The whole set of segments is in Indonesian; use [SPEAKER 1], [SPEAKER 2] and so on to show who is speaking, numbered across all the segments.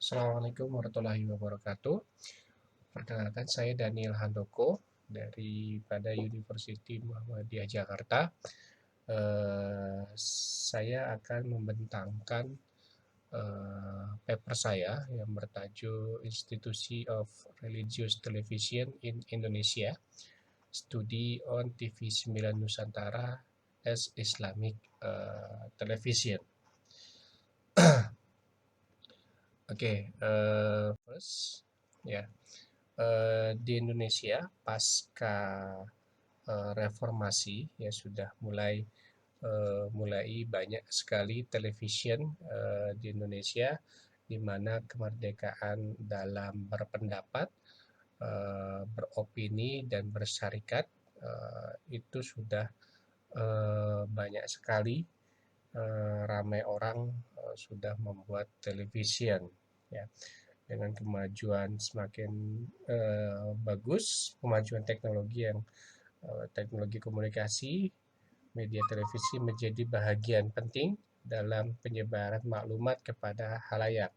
[SPEAKER 1] Assalamualaikum warahmatullahi wabarakatuh. Perkenalkan, saya Daniel Handoko daripada University Muhammadiyah Jakarta. Saya akan membentangkan paper saya yang bertajuk Institusi of Religious Television in Indonesia, Studi on TV9 Nusantara as Islamic Television. First, ya, di Indonesia pasca reformasi ya sudah mulai banyak sekali television di Indonesia, di mana kemerdekaan dalam berpendapat, beropini dan bersyarikat itu sudah banyak sekali, ramai orang sudah membuat television ya. Dengan kemajuan semakin bagus, kemajuan teknologi teknologi komunikasi, media televisi menjadi bahagian penting dalam penyebaran maklumat kepada halayak.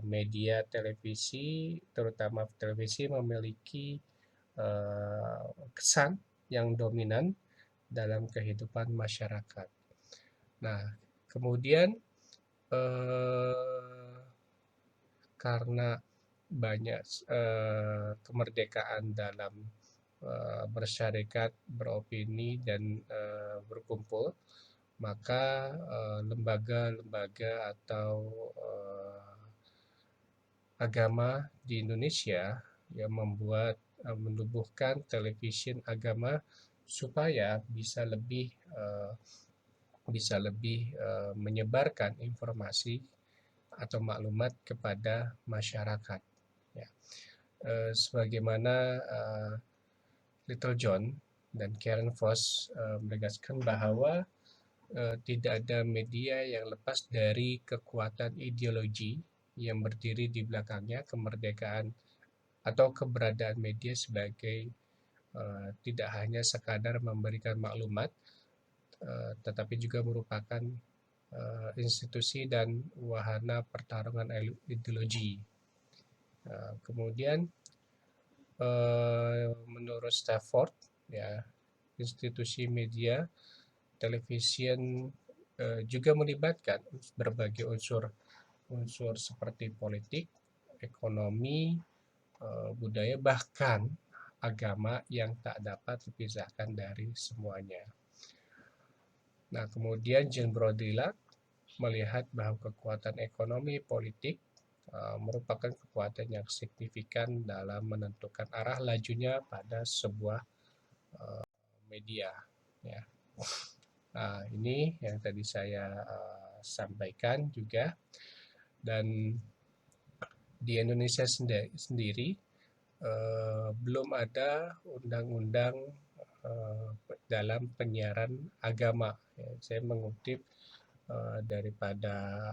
[SPEAKER 1] Media televisi, terutama televisi, memiliki kesan yang dominan dalam kehidupan masyarakat. Nah, kemudian karena banyak kemerdekaan dalam bersyarikat, beropini, dan berkumpul, maka lembaga-lembaga atau agama di Indonesia yang menubuhkan television agama supaya bisa lebih menyebarkan informasi atau maklumat kepada masyarakat. Ya. Sebagaimana Little John dan Karen Voss menegaskan bahwa tidak ada media yang lepas dari kekuatan ideologi yang berdiri di belakangnya. Kemerdekaan atau keberadaan media sebagai tidak hanya sekadar memberikan maklumat, tetapi juga merupakan institusi dan wahana pertarungan ideologi. Kemudian menurut Stafford, ya, institusi media television juga melibatkan berbagai unsur seperti politik, ekonomi, budaya, bahkan agama yang tak dapat dipisahkan dari semuanya. Nah, kemudian John Brodrick melihat bahwa kekuatan ekonomi politik merupakan kekuatan yang signifikan dalam menentukan arah lajunya pada sebuah media. Ya. Nah, ini yang tadi saya sampaikan juga. Dan di Indonesia sendiri belum ada undang-undang dalam penyiaran agama. Ya, saya mengutip daripada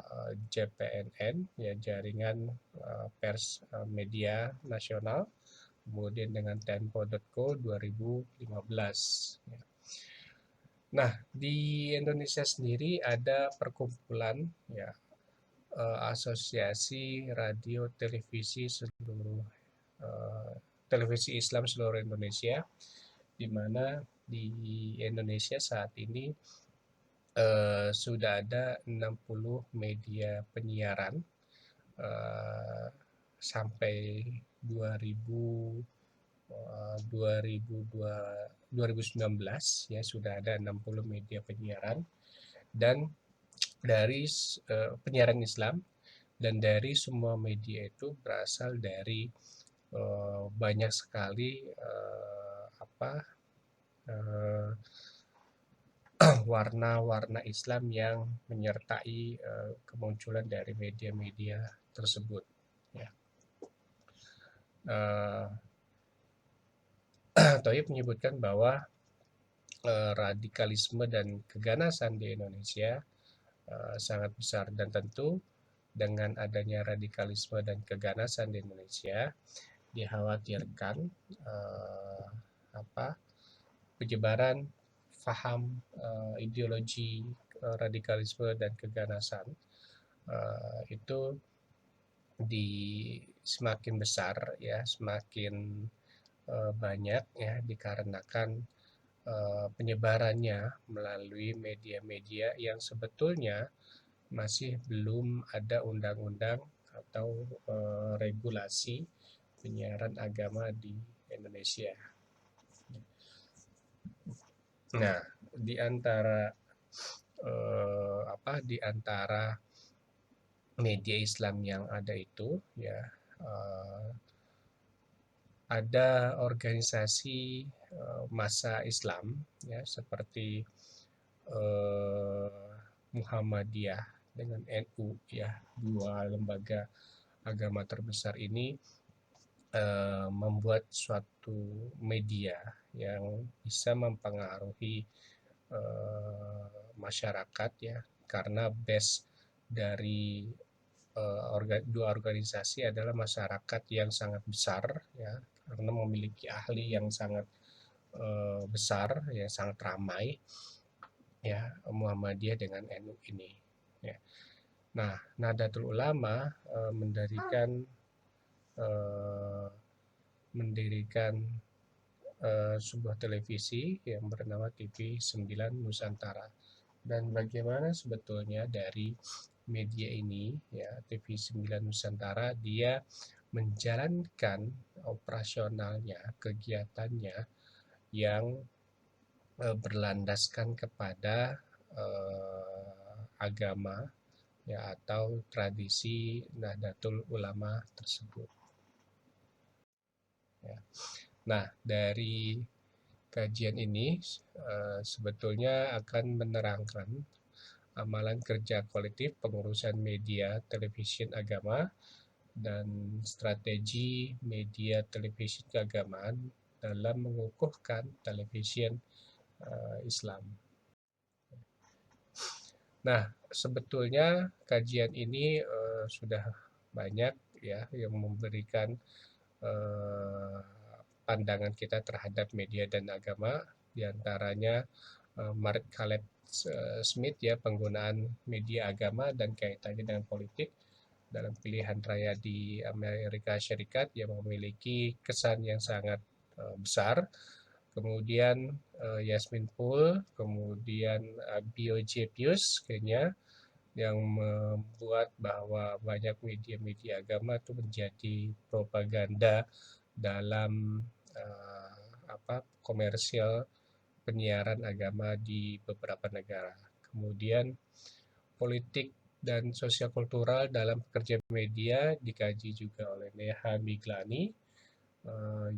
[SPEAKER 1] JPNN, ya, Jaringan Pers Media Nasional, kemudian dengan Tempo.co 2015. Ya. Nah, di Indonesia sendiri ada perkumpulan, ya, Asosiasi Radio Televisi Televisi Islam seluruh Indonesia, di mana di Indonesia saat ini sudah ada 60 media penyiaran sampai 2019, ya, sudah ada 60 media penyiaran dan dari penyiaran Islam, dan dari semua media itu berasal dari banyak sekali warna-warna Islam yang menyertai kemunculan dari media-media tersebut. Ya. Thoib menyebutkan bahwa radikalisme dan keganasan di Indonesia sangat besar, dan tentu dengan adanya radikalisme dan keganasan di Indonesia dikhawatirkan penyebaran faham ideologi radikalisme dan keganasan itu di semakin besar ya, semakin banyak ya dikarenakan penyebarannya melalui media-media yang sebetulnya masih belum ada undang-undang atau regulasi penyiaran agama di Indonesia. Nah, di antara di antara media Islam yang ada itu ya eh, ada organisasi massa Islam ya seperti eh, Muhammadiyah dengan NU ya, dua lembaga agama terbesar ini membuat suatu media yang bisa mempengaruhi masyarakat ya, karena base dari dua organisasi adalah masyarakat yang sangat besar ya, karena memiliki ahli yang sangat besar, yang sangat ramai ya, Muhammadiyah dengan NU ini ya. Nah, Nahdlatul Ulama mendirikan eh, mendirikan sebuah televisi yang bernama TV 9 Nusantara. Dan bagaimana sebetulnya dari media ini ya, TV 9 Nusantara, dia menjalankan operasionalnya, kegiatannya yang berlandaskan kepada agama ya, atau tradisi Nahdlatul Ulama tersebut ya. Nah, dari kajian ini sebetulnya akan menerangkan amalan kerja kolektif pengurusan media televisi agama dan strategi media televisi keagamaan dalam mengukuhkan televisi Islam. Nah, sebetulnya kajian ini sudah banyak ya yang memberikan eh, pandangan kita terhadap media dan agama, diantaranya Mark Caleb Smith ya, penggunaan media agama dan kaitannya dengan politik dalam pilihan raya di Amerika Serikat yang memiliki kesan yang sangat besar. Kemudian Yasmin Poole, kemudian Bio Pius kayaknya, yang membuat bahwa banyak media-media agama itu menjadi propaganda dalam komersial penyiaran agama di beberapa negara. Kemudian politik dan sosial kultural dalam pekerja media dikaji juga oleh Neha Miglani,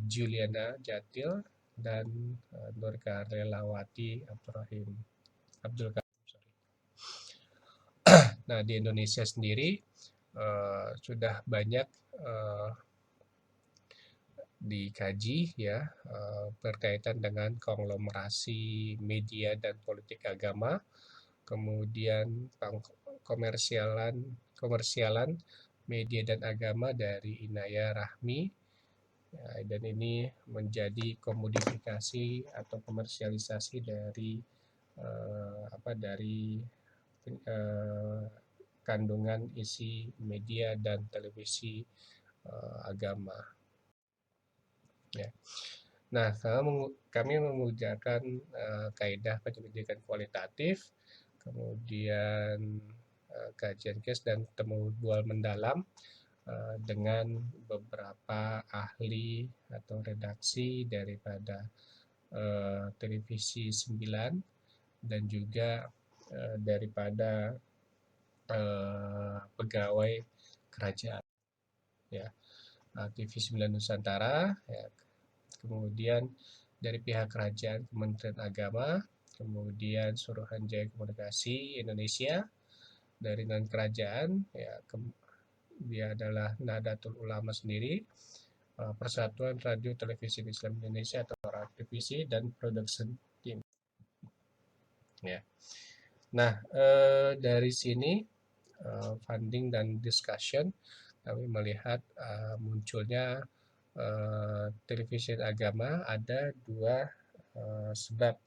[SPEAKER 1] Juliana Jatil, dan Nurka Relawati Abdul Karim. Nah, di Indonesia sendiri sudah banyak dikaji ya berkaitan dengan konglomerasi media dan politik agama, kemudian komersialan media dan agama dari Inaya Rahmi ya, dan ini menjadi komodifikasi atau komersialisasi dari eh, kandungan isi media dan televisi agama ya. Nah, kami mengujakan kaidah penyelidikan kualitatif, kemudian kajian case dan temu bual mendalam dengan beberapa ahli atau redaksi daripada televisi 9 dan juga daripada pegawai kerajaan ya, TV 9 Nusantara ya, kemudian dari pihak kerajaan Kementerian Agama, kemudian Suruhanjaya Komunikasi Indonesia, dari non kerajaan ya, dia adalah Nahdlatul Ulama sendiri, Persatuan Radio Televisi Islam Indonesia atau RATVISI, dan Production Team ya. Nah, dari sini funding dan discussion kami melihat munculnya televisi agama ada dua sebab,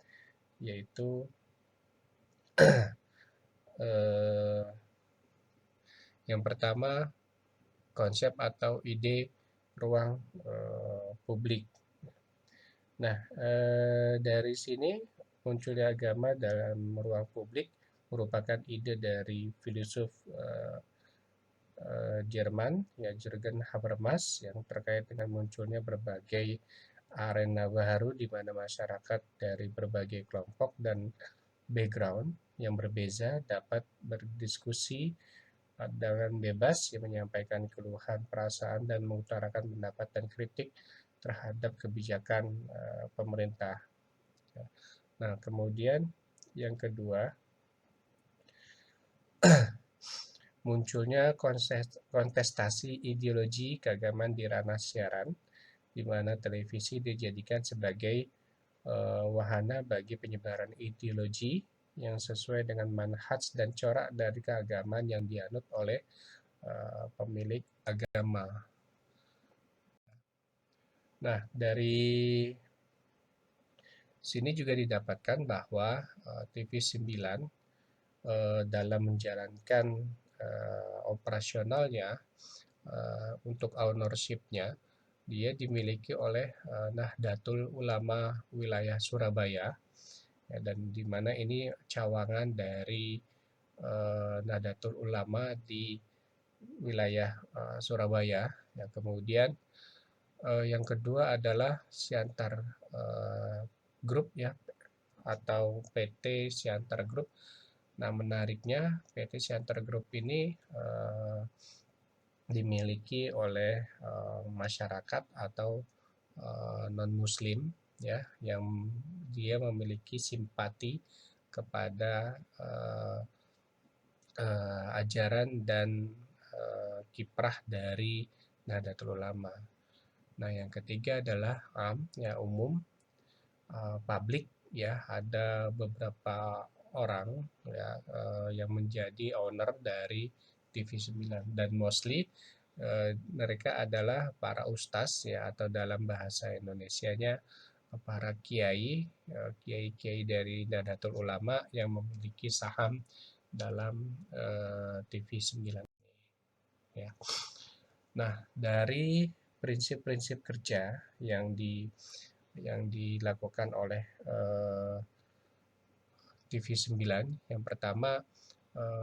[SPEAKER 1] yaitu yang pertama konsep atau ide ruang publik. Nah, dari sini munculnya agama dalam ruang publik merupakan ide dari filsuf Jerman, ya Jürgen Habermas, yang terkait dengan munculnya berbagai arena baru di mana masyarakat dari berbagai kelompok dan background yang berbeza dapat berdiskusi dengan bebas, yang menyampaikan keluhan, perasaan, dan mengutarakan pendapat dan kritik terhadap kebijakan pemerintah. Nah, kemudian yang kedua, munculnya kontestasi ideologi keagamaan di ranah siaran, di mana televisi dijadikan sebagai wahana bagi penyebaran ideologi yang sesuai dengan manhaj dan corak dari keagamaan yang dianut oleh pemilik agama. Nah, dari sini juga didapatkan bahwa TV9 dalam menjalankan operasionalnya untuk ownership-nya, dia dimiliki oleh Nahdlatul Ulama wilayah Surabaya, ya, dan di mana ini cawangan dari Nahdlatul Ulama di wilayah Surabaya. Ya, kemudian yang kedua adalah Siantar Group, ya, atau PT Siantar Group. Nah, menariknya PT Siantar Group ini dimiliki oleh masyarakat atau non-Muslim, ya, yang dia memiliki simpati kepada ajaran dan kiprah dari Nahdlatul Ulama. Nah, yang ketiga adalah ya, umum, publik, ya, ada beberapa orang, ya, yang menjadi owner dari TV9 dan mostly mereka adalah para ustaz, ya, atau dalam bahasa Indonesianya para kiai, kiai-kiai dari Nahdlatul Ulama yang memiliki saham dalam TV9. Ya. Nah, dari prinsip-prinsip kerja yang dilakukan oleh TV9, yang pertama,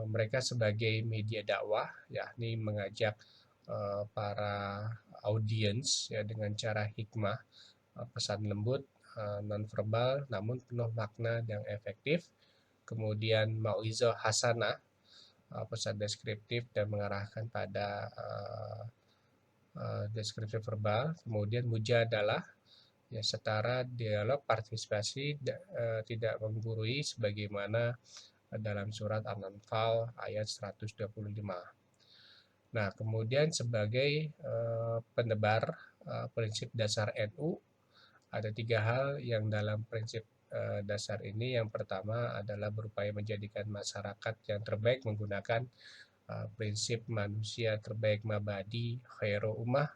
[SPEAKER 1] mereka sebagai media dakwah, yakni mengajak para audiens, ya, dengan cara hikmah, pesan lembut, nonverbal namun penuh makna yang efektif. Kemudian mauizah hasanah, pesan deskriptif dan mengarahkan pada deskripsi verbal. Kemudian mujadalah, ya, setara, dialog, partisipasi, tidak menggurui sebagaimana dalam surat An-Anfal ayat 125. Nah, kemudian sebagai penebar prinsip dasar NU, ada 3 hal yang dalam prinsip dasar ini. Yang pertama adalah berupaya menjadikan masyarakat yang terbaik menggunakan prinsip manusia terbaik mabadi khairu ummah,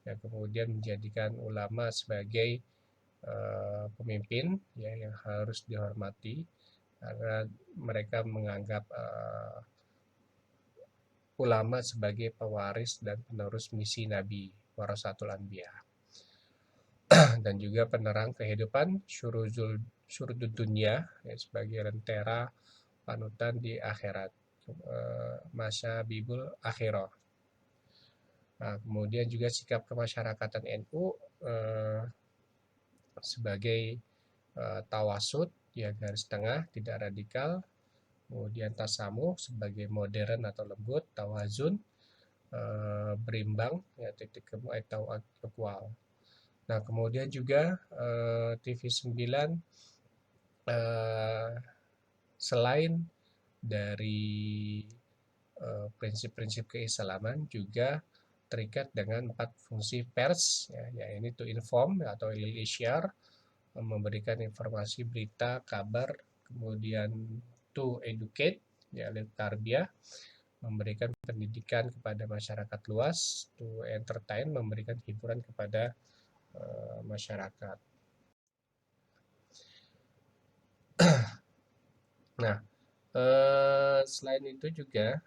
[SPEAKER 1] ya, kemudian menjadikan ulama sebagai pemimpin, ya, yang harus dihormati karena mereka menganggap ulama sebagai pewaris dan penerus misi Nabi warasatul anbiya, dan juga penerang kehidupan syurudud dunia, ya, sebagai lentera panutan di akhirat, masa bibul akhirah. Nah, kemudian juga sikap kemasyarakatan NU sebagai tawasud, ya, garis tengah, tidak radikal. Kemudian tasamuh sebagai modern atau lembut, tawazun berimbang, ya, titik temu atau equal. Nah, kemudian juga TV9 selain dari prinsip-prinsip keislaman juga terikat dengan 4 fungsi pers, ya, ini to inform atau lil isyar, memberikan informasi, berita, kabar. Kemudian to educate, ya, lil tarbiyah, memberikan pendidikan kepada masyarakat luas. To entertain, memberikan hiburan kepada masyarakat. Nah, selain itu juga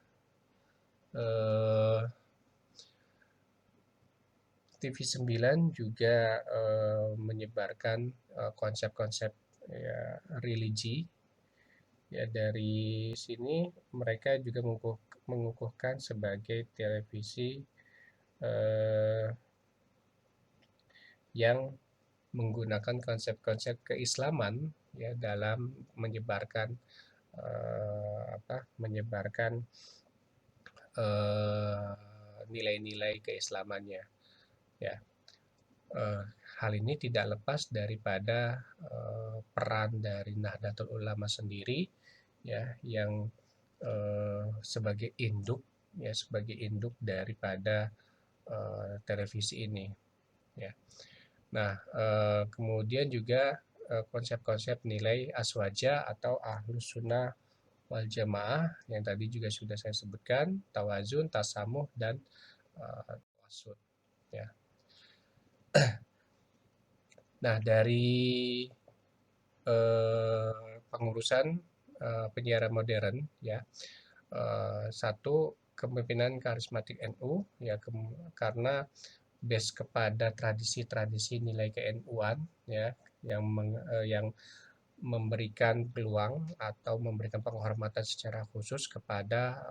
[SPEAKER 1] TV9 juga menyebarkan konsep-konsep ya, religi. Ya, dari sini mereka juga mengukuhkan sebagai televisi eh, yang menggunakan konsep-konsep keislaman ya dalam menyebarkan menyebarkan nilai-nilai keislamannya ya. Eh, Hal ini tidak lepas daripada peran dari Nahdlatul Ulama sendiri ya yang sebagai induk daripada televisi ini ya. Nah, kemudian juga konsep-konsep nilai aswaja atau ahlus sunnah wal jamaah yang tadi juga sudah saya sebutkan, tawazun, tasamuh, dan tawasud ya. Nah, dari pengurusan penyiaran modern ya, satu kepemimpinan karismatik NU ya, karena base kepada tradisi-tradisi nilai ke-NU-an ya yang memberikan peluang atau memberikan penghormatan secara khusus kepada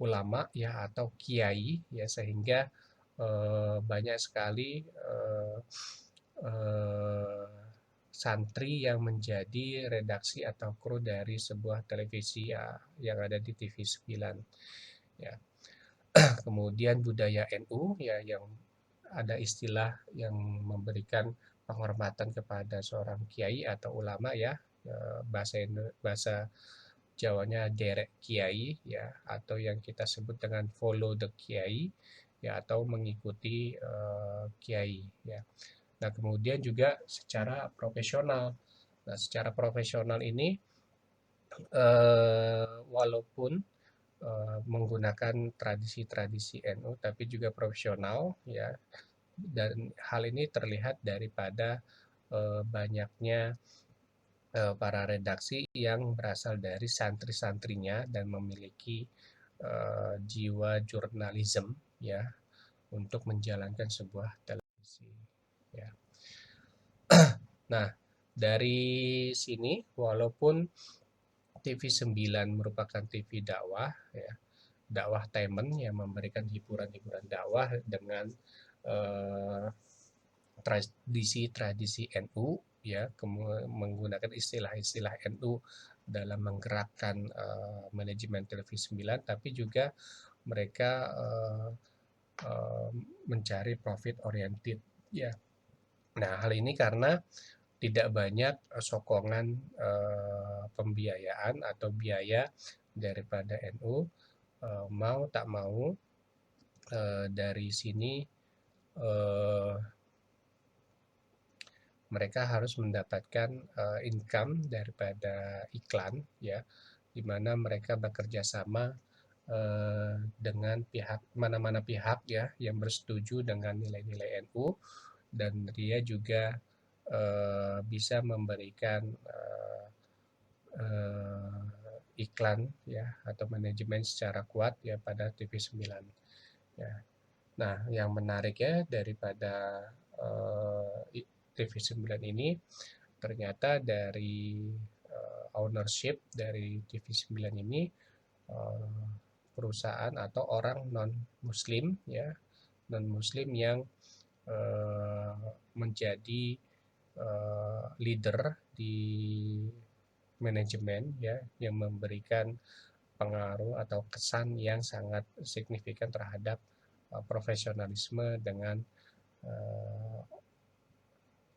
[SPEAKER 1] ulama ya atau kiai ya, sehingga banyak sekali santri yang menjadi redaksi atau kru dari sebuah televisi ya, yang ada di TV9 ya. Kemudian budaya NU ya, yang ada istilah yang memberikan penghormatan kepada seorang kiai atau ulama ya, bahasa Jawanya derek kiai ya, atau yang kita sebut dengan follow the kiai ya, atau mengikuti kiai ya. Nah, kemudian juga secara profesional. Nah, secara profesional ini walaupun menggunakan tradisi-tradisi NU tapi juga profesional ya, dan hal ini terlihat daripada banyaknya para redaksi yang berasal dari santri-santrinya dan memiliki jiwa jurnalisme ya untuk menjalankan sebuah televisi ya. Nah, dari sini walaupun TV9 merupakan TV dakwah ya, dakwah Taiman yang memberikan hiburan-hiburan dakwah dengan tradisi-tradisi NU ya, menggunakan istilah-istilah NU dalam menggerakkan manajemen televisi 9, tapi juga mereka mencari profit oriented ya. Nah, hal ini karena tidak banyak sokongan pembiayaan atau biaya daripada NU, mau tak mau dari sini mereka harus mendapatkan income daripada iklan ya, di mana mereka bekerja sama dengan mana-mana pihak ya yang bersetuju dengan nilai-nilai NU, dan dia juga bisa memberikan iklan ya atau manajemen secara kuat ya pada TV9 ya. Nah, yang menarik ya daripada TV9 ini, ternyata dari ownership dari TV9 ini perusahaan atau orang non muslim ya, non muslim yang menjadi leader di manajemen ya, yang memberikan pengaruh atau kesan yang sangat signifikan terhadap profesionalisme dengan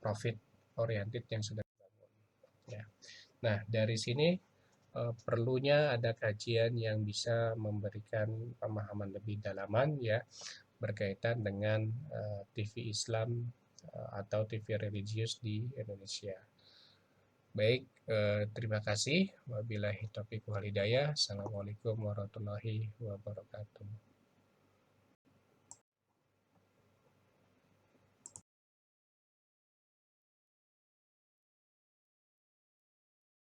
[SPEAKER 1] profit oriented yang sudah dibangun ya. Nah, dari sini perlunya ada kajian yang bisa memberikan pemahaman lebih dalaman ya berkaitan dengan TV Islam atau TV religius di Indonesia. Baik, terima kasih. Wabillahi taufiq wal hidayah. Assalamualaikum warahmatullahi wabarakatuh.